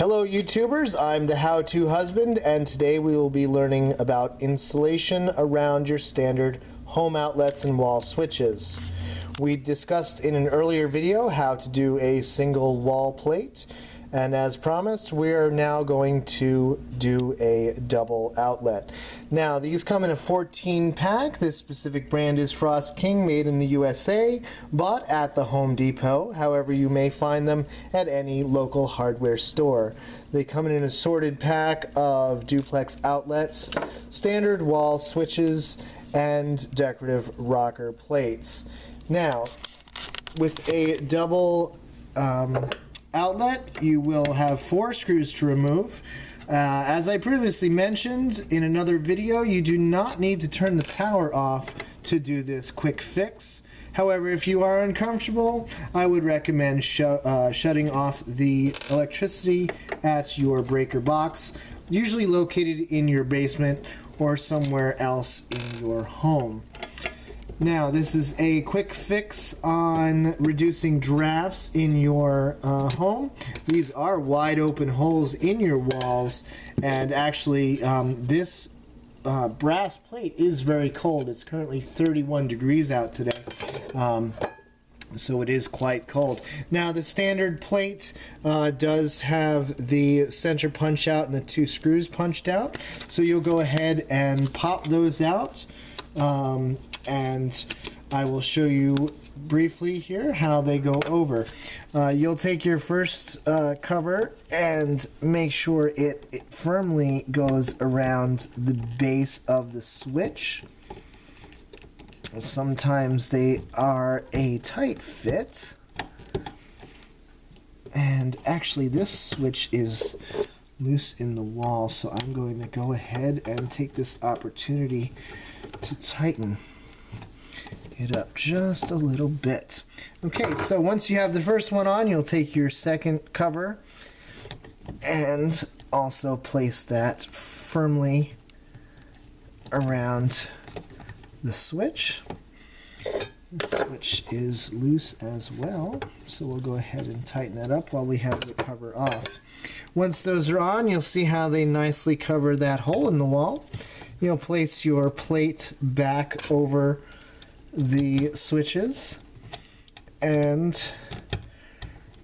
Hello YouTubers, I'm the How-To Husband, and today we will be learning about insulation around your standard home outlets and wall switches. We discussed in an earlier video how to do a single wall plate, and as promised we are now going to do a double outlet. Now these come in a 14 pack. This specific brand is Frost King, made in the USA, bought at the Home Depot. However, you may find them at any local hardware store. They come in an assorted pack of duplex outlets, standard wall switches, and decorative rocker plates. Now, with a double outlet, you will have 4 screws to remove. As I previously mentioned in another video, you do not need to turn the power off to do this quick fix. However, if you are uncomfortable, I would recommend shutting off the electricity at your breaker box, usually located in your basement or somewhere else in your home. Now, this is a quick fix on reducing drafts in your home. These are wide open holes in your walls, and actually this brass plate is very cold. It's currently 31 degrees out today, so it is quite cold. Now, the standard plate does have the center punch out and the 2 screws punched out, so you'll go ahead and pop those out. And I will show you briefly here how they go over. You'll take your first cover and make sure it firmly goes around the base of the switch. Sometimes they are a tight fit, and actually this switch is loose in the wall, so I'm going to go ahead and take this opportunity to tighten it up just a little bit. Okay, so once you have the first one on, you'll take your second cover and also place that firmly around the switch. The switch is loose as well, so we'll go ahead and tighten that up while we have the cover off. Once those are on, you'll see how they nicely cover that hole in the wall. You'll place your plate back over the switches and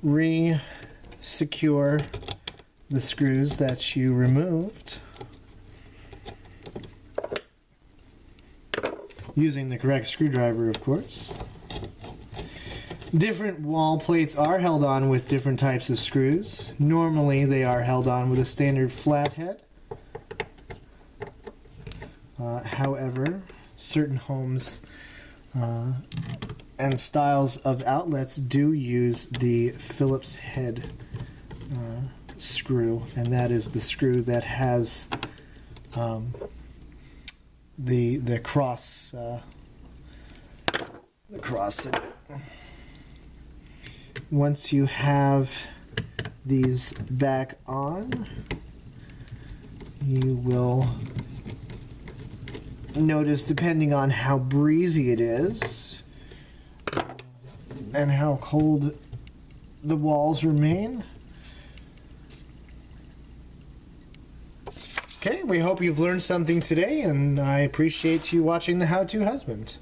re-secure the screws that you removed using the correct screwdriver, of course. Different wall plates are held on with different types of screws. Normally they are held on with a standard flathead. However, certain homes and styles of outlets do use the Phillips head screw, and that is the screw that has the cross in it. Once you have these back on, you will notice, depending on how breezy it is and how cold the walls remain. Okay, we hope you've learned something today, and I appreciate you watching the How-To Husband.